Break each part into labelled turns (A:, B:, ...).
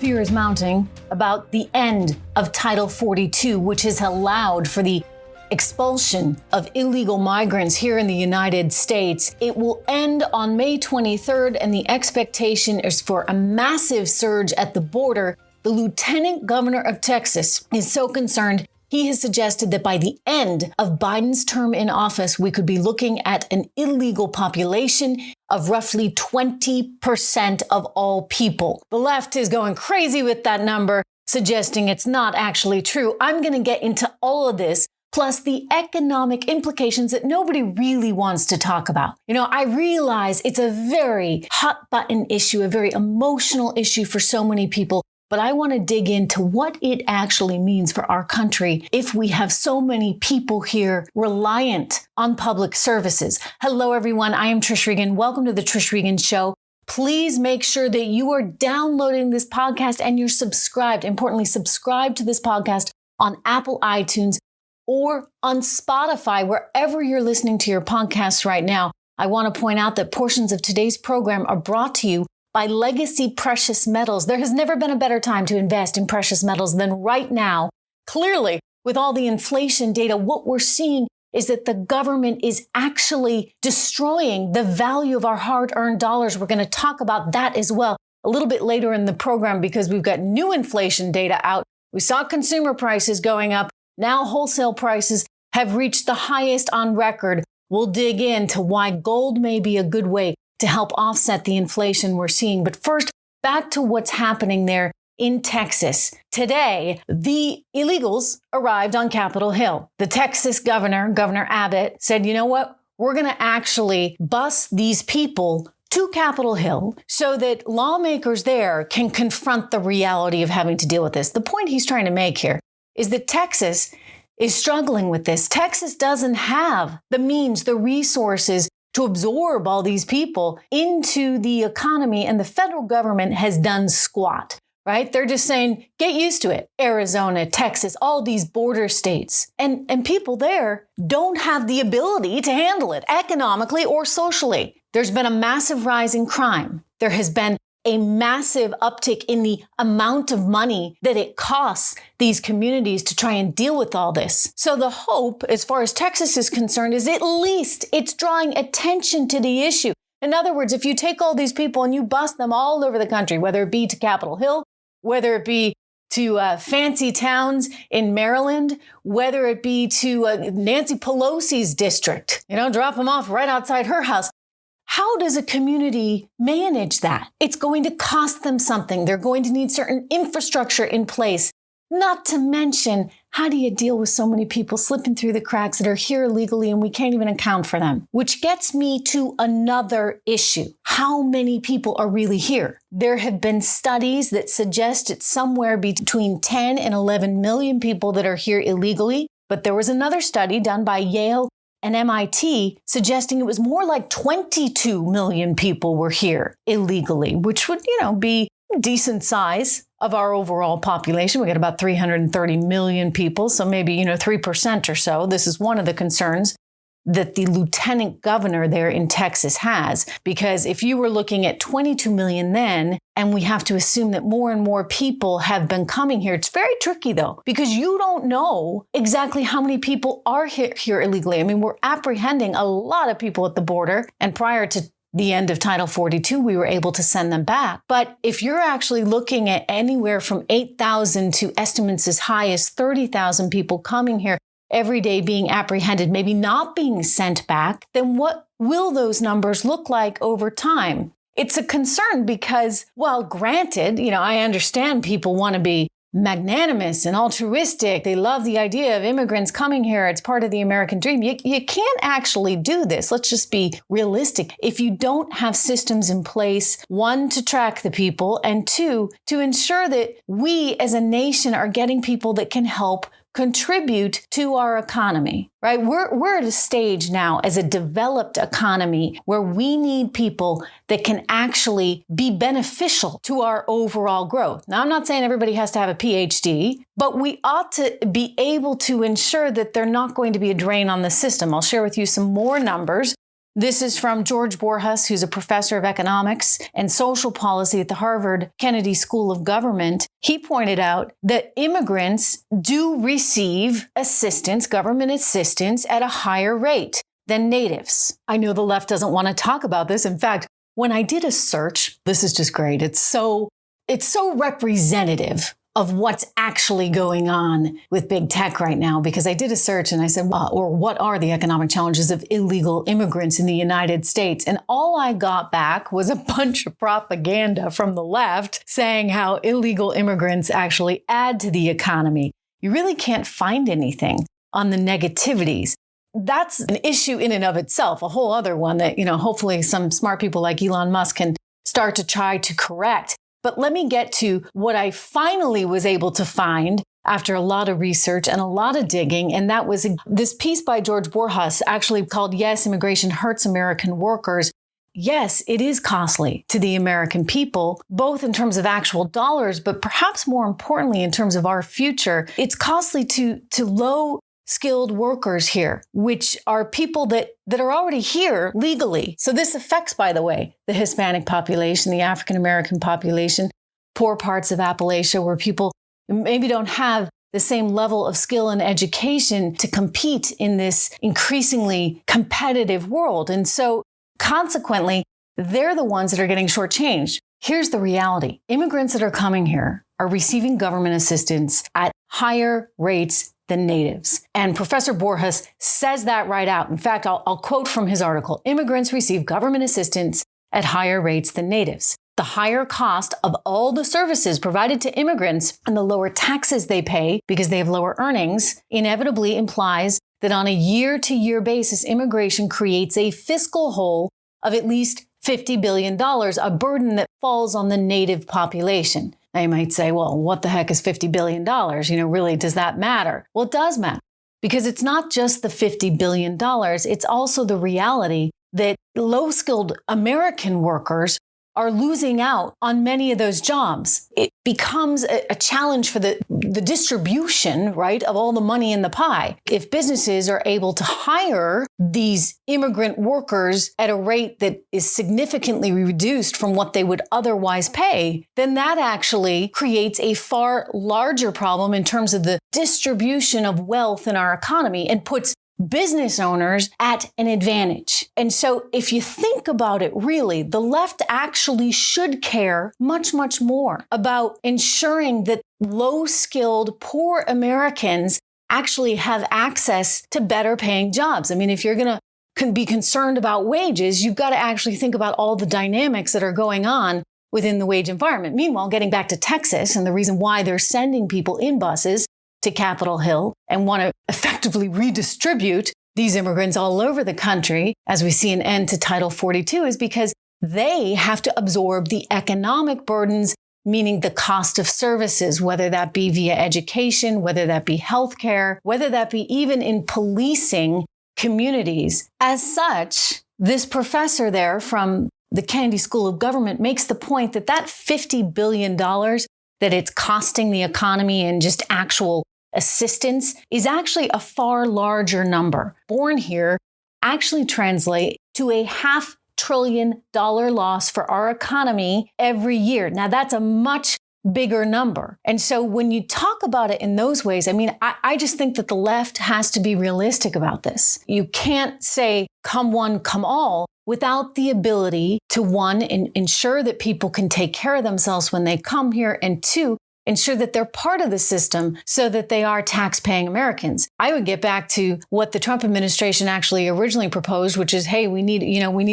A: fear is mounting about the end of Title 42, which has allowed for the expulsion of illegal migrants here in the United States. It will end on May 23rd, and the expectation is for a massive surge at the border. The Lieutenant Governor of Texas is so concerned, he has suggested that by the end of Biden's term in office, we could be looking at an illegal population of roughly 20% of all people. The left is going crazy with that number, suggesting it's not actually true. I'm going to get into all of this, plus the economic implications that nobody really wants to talk about. You know, I realize it's a very hot button issue, a very emotional issue for so many people. But I want to dig into what it actually means for our country if we have so many people here reliant on public services. Hello, everyone. I am Trish Regan. Welcome to the Trish Regan Show. Please make sure that you are downloading this podcast and you're subscribed. Importantly, subscribe to this podcast on Apple iTunes or on Spotify, wherever you're listening to your podcasts right now. I want to point out that portions of today's program are brought to you by Legacy Precious Metals. There has never been a better time to invest in precious metals than right now. Clearly, with all the inflation data, what we're seeing is that the government is actually destroying the value of our hard-earned dollars. We're going to talk about that as well a little bit later in the program because we've got new inflation data out. We saw consumer prices going up. Now wholesale prices have reached the highest on record. We'll dig into why gold may be a good way to help offset the inflation we're seeing. But first, back to what's happening there in Texas. Today, the illegals arrived on Capitol Hill. The Texas governor, Governor Abbott, said, you know what? We're going to actually bus these people to Capitol Hill so that lawmakers there can confront the reality of having to deal with this. The point he's trying to make here is that Texas is struggling with this. Texas doesn't have the means, the resources to absorb all these people into the economy, and the federal government has done squat, right? They're just saying, get used to it. Arizona, Texas, all these border states. And people there don't have the ability to handle it economically or socially. There's been a massive rise in crime. There has been a massive uptick in the amount of money that it costs these communities to try and deal with all this. So the hope, as far as Texas is concerned, is at least it's drawing attention to the issue. In other words, if you take all these people and you bus them all over the country, whether it be to Capitol Hill, whether it be to fancy towns in Maryland, whether it be to Nancy Pelosi's district, drop them off right outside her house. How does a community manage that? It's going to cost them something. They're going to need certain infrastructure in place. Not to mention, how do you deal with so many people slipping through the cracks that are here illegally and we can't even account for them? Which gets me to another issue. How many people are really here? There have been studies that suggest it's somewhere between 10 and 11 million people that are here illegally. But there was another study done by Yale and MIT suggesting it was more like 22 million people were here illegally, which would, be decent size of our overall population. We got about 330 million people, so maybe, 3% or so. This is one of the concerns that the lieutenant governor there in Texas has, because if you were looking at 22 million then, and we have to assume that more and more people have been coming here, it's very tricky though, because you don't know exactly how many people are here illegally. I mean, we're apprehending a lot of people at the border, and prior to the end of Title 42, we were able to send them back. But if you're actually looking at anywhere from 8,000 to estimates as high as 30,000 people coming here every day being apprehended, maybe not being sent back, then what will those numbers look like over time? It's a concern because, well, granted, I understand people want to be magnanimous and altruistic. They love the idea of immigrants coming here. It's part of the American dream. You can't actually do this. Let's just be realistic. If you don't have systems in place, one, to track the people, and two, to ensure that we as a nation are getting people that can help contribute to our economy, right? We're at a stage now as a developed economy where we need people that can actually be beneficial to our overall growth. Now, I'm not saying everybody has to have a PhD, but we ought to be able to ensure that they're not going to be a drain on the system. I'll share with you some more numbers This is from George Borjas, who's a professor of economics and social policy at the Harvard Kennedy School of Government. He pointed out that immigrants do receive assistance, government assistance, at a higher rate than natives. I know the left doesn't want to talk about this. In fact, when I did a search, this is just great. It's so representative of what's actually going on with big tech right now, because I did a search and I said, what are the economic challenges of illegal immigrants in the United States? And all I got back was a bunch of propaganda from the left saying how illegal immigrants actually add to the economy. You really can't find anything on the negativities. That's an issue in and of itself, a whole other one that, hopefully some smart people like Elon Musk can start to try to correct. But let me get to what I finally was able to find after a lot of research and a lot of digging. And that was this piece by George Borjas, actually called Yes, Immigration Hurts American Workers. Yes, it is costly to the American people, both in terms of actual dollars, but perhaps more importantly, in terms of our future. It's costly to low skilled workers here, which are people that are already here legally. So this affects, by the way, the Hispanic population, the African American population, poor parts of Appalachia where people maybe don't have the same level of skill and education to compete in this increasingly competitive world. And so consequently, they're the ones that are getting shortchanged. Here's the reality. Immigrants that are coming here are receiving government assistance at higher rates than natives. And Professor Borjas says that right out. In fact, I'll quote from his article. Immigrants receive government assistance at higher rates than natives. The higher cost of all the services provided to immigrants and the lower taxes they pay because they have lower earnings inevitably implies that on a year-to-year basis, immigration creates a fiscal hole of at least $50 billion, a burden that falls on the native population. Now you might say, well, what the heck is $50 billion? Really, does that matter? Well, it does matter, because it's not just the $50 billion. It's also the reality that low-skilled American workers are losing out on many of those jobs. It becomes a challenge for the distribution, right, of all the money in the pie. If businesses are able to hire these immigrant workers at a rate that is significantly reduced from what they would otherwise pay, then that actually creates a far larger problem in terms of the distribution of wealth in our economy and puts business owners at an advantage. And so if you think about it, really, the left actually should care much, much more about ensuring that low-skilled, poor Americans actually have access to better paying jobs. I mean, if you're going to be concerned about wages, you've got to actually think about all the dynamics that are going on within the wage environment. Meanwhile, getting back to Texas and the reason why they're sending people in buses to Capitol Hill and want to effectively redistribute these immigrants all over the country, as we see an end to Title 42, is because they have to absorb the economic burdens, meaning the cost of services, whether that be via education, whether that be healthcare, whether that be even in policing communities. As such, this professor there from the Kennedy School of Government makes the point that $50 billion that it's costing the economy in just actual assistance is actually a far larger number. Born here actually translate to a $500 billion loss for our economy every year. Now that's a much bigger number. And so when you talk about it in those ways, I mean, I just think that the left has to be realistic about this. You can't say come one, come all without the ability to, one, ensure that people can take care of themselves when they come here, and two, ensure that they're part of the system so that they are tax-paying Americans. I would get back to what the Trump administration actually originally proposed, which is, hey, we need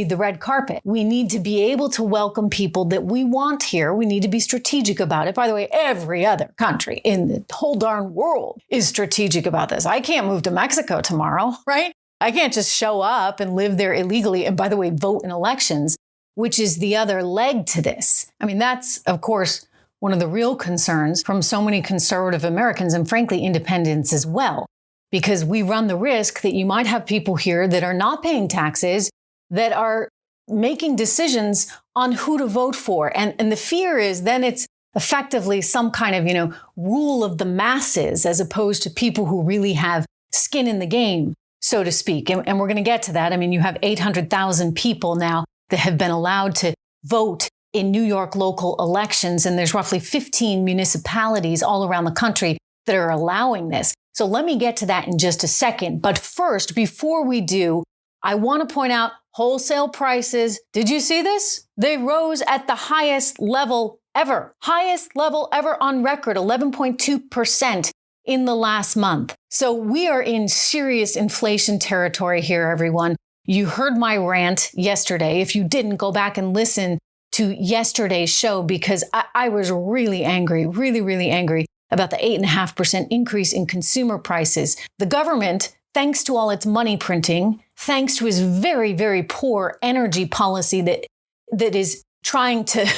A: the red carpet. We need to be able to welcome people that we want here. We need to be strategic about it. By the way, every other country in the whole darn world is strategic about this. I can't move to Mexico tomorrow, right? I can't just show up and live there illegally and, by the way, vote in elections, which is the other leg to this. I mean, that's, of course, one of the real concerns from so many conservative Americans and frankly, independents as well, because we run the risk that you might have people here that are not paying taxes, that are making decisions on who to vote for. And the fear is then it's effectively some kind of, rule of the masses as opposed to people who really have skin in the game. so to speak. And we're going to get to that. I mean, you have 800,000 people now that have been allowed to vote in New York local elections. And there's roughly 15 municipalities all around the country that are allowing this. So let me get to that in just a second. But first, before we do, I want to point out wholesale prices. Did you see this? They rose at the highest level ever on record, 11.2% in the last month. So we are in serious inflation territory here, everyone. You heard my rant yesterday. If you didn't, go back and listen to yesterday's show because I was really angry, really angry about the 8.5% increase in consumer prices. The government, thanks to all its money printing, thanks to its very poor energy policy that is trying to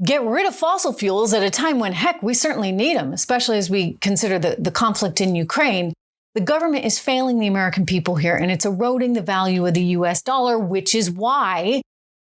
A: get rid of fossil fuels at a time when, heck, we certainly need them, especially as we consider the conflict in Ukraine. The government is failing the American people here, and it's eroding the value of the US dollar, which is why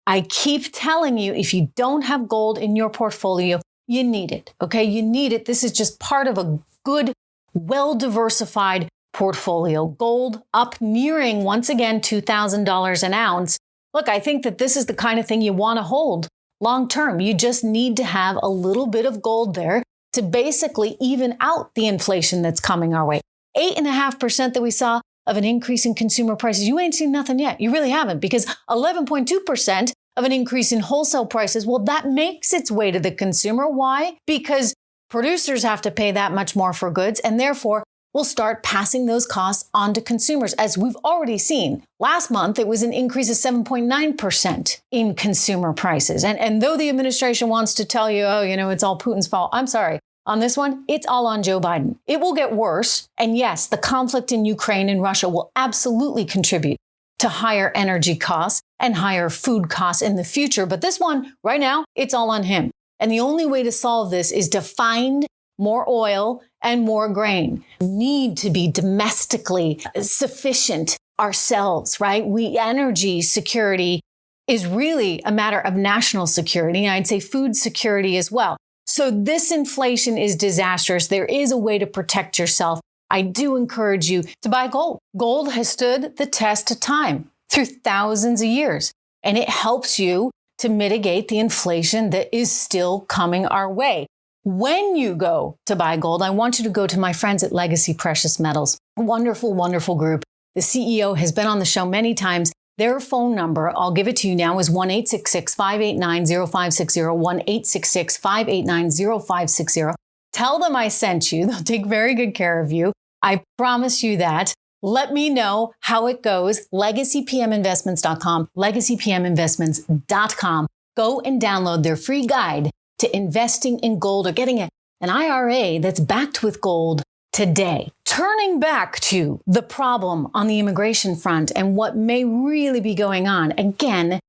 A: I keep telling you, if you don't have gold in your portfolio, you need it, okay? You need it. This is just part of a good, well-diversified portfolio. Gold up nearing, once again, $2,000 an ounce. Look, I think that this is the kind of thing you want to hold long term. You just need to have a little bit of gold there to basically even out the inflation that's coming our way. 8.5% that we saw of an increase in consumer prices. You ain't seen nothing yet. You really haven't, because 11.2% of an increase in wholesale prices, well, that makes its way to the consumer. Why? Because producers have to pay that much more for goods, and therefore we'll start passing those costs on to consumers, as we've already seen. Last month, it was an increase of 7.9% in consumer prices. And though the administration wants to tell you, oh, it's all Putin's fault, I'm sorry. On this one, it's all on Joe Biden. It will get worse. And yes, the conflict in Ukraine and Russia will absolutely contribute to higher energy costs and higher food costs in the future. But this one, right now, it's all on him. And the only way to solve this is to find more oil and more grain. We need to be domestically sufficient ourselves, right? Energy security is really a matter of national security. And I'd say food security as well. So this inflation is disastrous. There is a way to protect yourself. I do encourage you to buy gold. Gold has stood the test of time through thousands of years, and it helps you to mitigate the inflation that is still coming our way. When you go to buy gold, I want you to go to my friends at Legacy Precious Metals. Wonderful group. The CEO has been on the show many times. Their phone number, I'll give it to you now, is 1-866-589-0560, 1-866-589-0560. Tell them I sent you. They'll take very good care of you. I promise you that. Let me know how it goes. LegacyPMInvestments.com, LegacyPMInvestments.com. Go and download their free guide to investing in gold or getting an IRA that's backed with gold today. Turning back to the problem on the immigration front and what may really be going on. Again,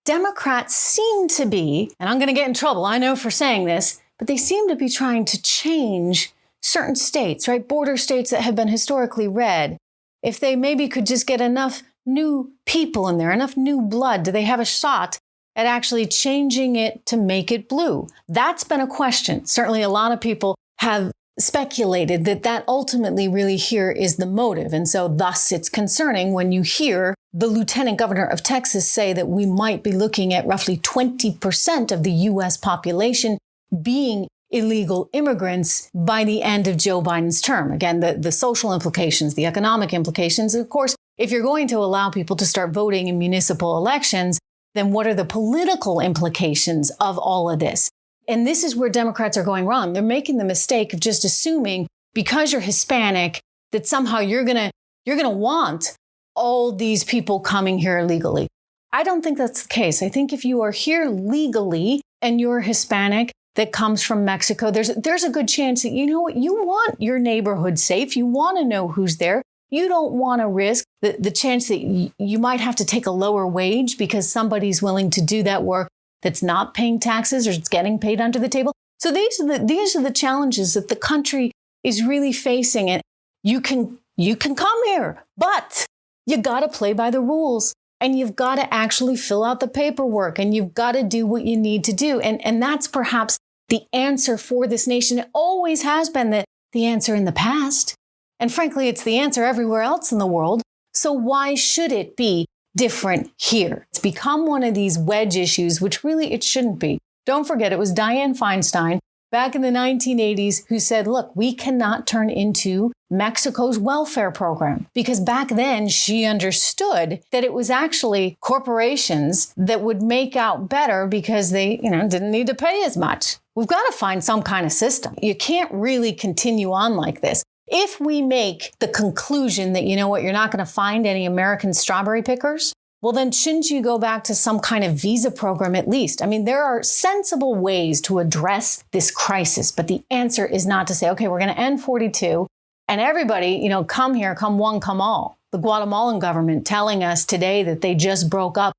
A: Democrats seem to be, and I'm going to get in trouble, I know, for saying this, but they seem to be trying to change certain states, right? Border states that have been historically red. If they maybe could just get enough new people in there, enough new blood, do they have a shot at actually changing it to make it blue? That's been a question. Certainly a lot of people have speculated that ultimately really here is the motive. And so thus it's concerning when you hear the Lieutenant Governor of Texas say that we might be looking at roughly 20% of the U.S. population being illegal immigrants by the end of Joe Biden's term. Again, the social implications, the economic implications. Of course, if you're going to allow people to start voting in municipal elections, then what are the political implications of all of this? And this is where Democrats are going wrong. They're making the mistake of just assuming because you're Hispanic that somehow you're going to want all these people coming here illegally. I don't think that's the case. I think if you are here legally and you're Hispanic that comes from Mexico, there's a good chance that, you know what, you want your neighborhood safe. You want to know who's there. You don't want to risk the chance that you might have to take a lower wage because somebody's willing to do that work that's not paying taxes or it's getting paid under the table. So these are the challenges that the country is really facing. And you can come here, but you got to play by the rules. And you've got to actually fill out the paperwork, and you've got to do what you need to do. And that's perhaps the answer for this nation. It always has been the answer in the past. And frankly, it's the answer everywhere else in the world. So why should it be different here? It's become one of these wedge issues, which really it shouldn't be. Don't forget, it was Dianne Feinstein back in the 1980s who said, look, we cannot turn into Mexico's welfare program, because back then she understood that it was actually corporations that would make out better because they, didn't need to pay as much. We've got to find some kind of system. You can't really continue on like this. If we make the conclusion that, you're not going to find any American strawberry pickers, well, then shouldn't you go back to some kind of visa program at least? I mean, there are sensible ways to address this crisis, but the answer is not to say, okay, we're going to end 42 and everybody, come here, come one, come all. The Guatemalan government telling us today that they just broke up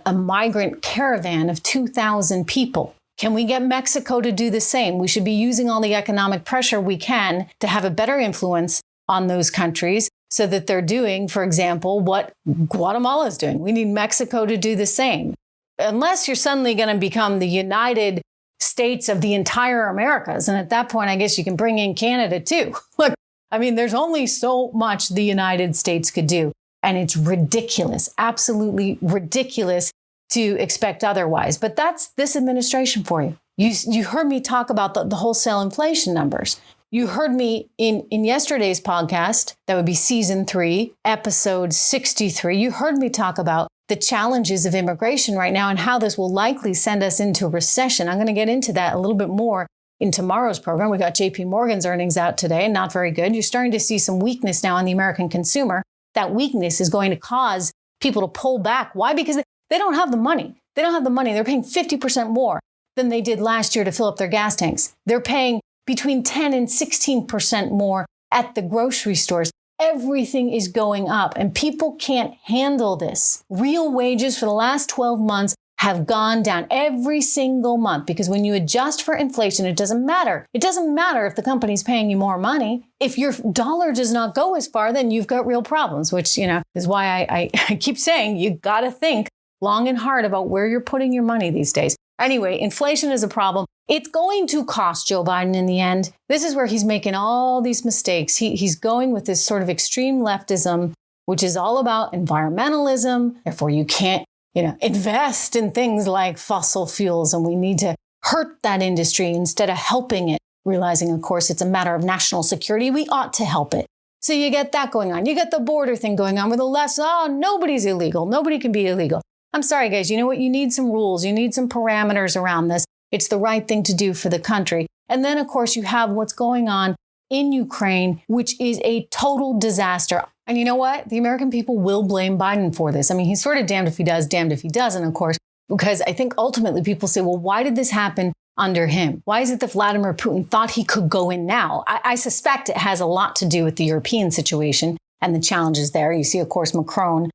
A: a migrant caravan of 2,000 people. Can we get Mexico to do the same? We should be using all the economic pressure we can to have a better influence on those countries so that they're doing, for example, what Guatemala is doing. We need Mexico to do the same. Unless you're suddenly going to become the United States of the entire Americas. And at that point, I guess you can bring in Canada too. Look, there's only so much the United States could do. And it's ridiculous, absolutely ridiculous to expect otherwise. But that's this administration for you. You heard me talk about the wholesale inflation numbers. You heard me in yesterday's podcast, that would be season 3, episode 63. You heard me talk about the challenges of immigration right now and how this will likely send us into a recession. I'm going to get into that a little bit more in tomorrow's program. We got JP Morgan's earnings out today, not very good. You're starting to see some weakness now on the American consumer. That weakness is going to cause people to pull back. Why? Because they don't have the money. They don't have the money. They're paying 50% more than they did last year to fill up their gas tanks. They're paying between 10 and 16% more at the grocery stores. Everything is going up and people can't handle this. Real wages for the last 12 months have gone down every single month, because when you adjust for inflation, it doesn't matter. It doesn't matter if the company's paying you more money. If your dollar does not go as far, then you've got real problems, which, is why I keep saying you got to think long and hard about where you're putting your money these days. Anyway, inflation is a problem. It's going to cost Joe Biden in the end. This is where he's making all these mistakes. He's going with this sort of extreme leftism, which is all about environmentalism. Therefore, you can't, invest in things like fossil fuels, and we need to hurt that industry instead of helping it. Realizing, of course, it's a matter of national security. We ought to help it. So you get that going on. You get the border thing going on where the left, nobody's illegal. Nobody can be illegal. I'm sorry, guys. You know what? You need some rules. You need some parameters around this. It's the right thing to do for the country. And then, of course, you have what's going on in Ukraine, which is a total disaster. And you know what? The American people will blame Biden for this. He's sort of damned if he does, damned if he doesn't, of course, because I think ultimately people say, well, why did this happen under him? Why is it that Vladimir Putin thought he could go in now? I suspect it has a lot to do with the European situation and the challenges there. You see, of course, Macron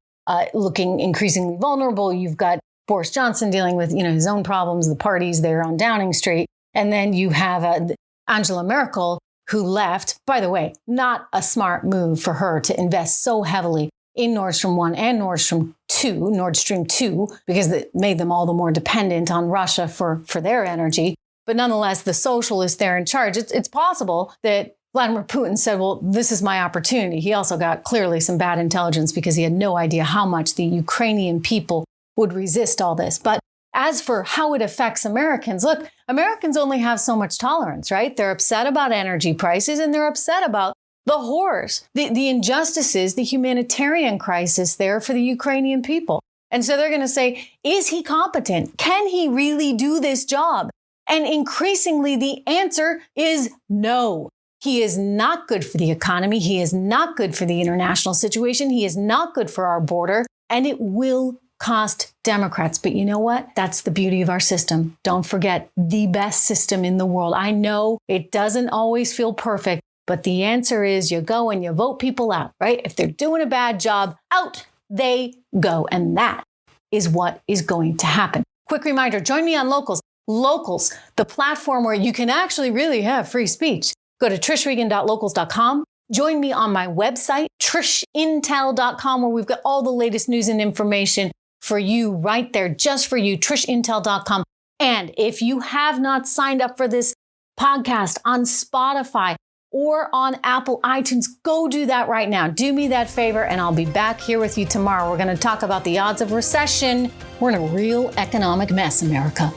A: looking increasingly vulnerable. You've got Boris Johnson dealing with, his own problems, the parties there on Downing Street. And then you have Angela Merkel, who left. By the way, not a smart move for her to invest so heavily in Nord Stream 1 and Nord Stream 2, because it made them all the more dependent on Russia for their energy. But nonetheless, the socialists there in charge, it's possible that Vladimir Putin said, well, this is my opportunity. He also got clearly some bad intelligence because he had no idea how much the Ukrainian people would resist all this. But as for how it affects Americans, look, Americans only have so much tolerance, right? They're upset about energy prices and they're upset about the horrors, the injustices, the humanitarian crisis there for the Ukrainian people. And so they're going to say, is he competent? Can he really do this job? And increasingly, the answer is no. He is not good for the economy. He is not good for the international situation. He is not good for our border. And it will cost Democrats. But you know what? That's the beauty of our system. Don't forget, the best system in the world. I know it doesn't always feel perfect, but the answer is you go and you vote people out, right? If they're doing a bad job, out they go. And that is what is going to happen. Quick reminder, join me on Locals. Locals, the platform where you can actually really have free speech. Go to trishregan.locals.com. Join me on my website, trishintel.com, where we've got all the latest news and information for you right there, just for you, trishintel.com. And if you have not signed up for this podcast on Spotify, or on Apple iTunes. Go do that right now. Do me that favor, and I'll be back here with you tomorrow. We're going to talk about the odds of recession. We're in a real economic mess, America.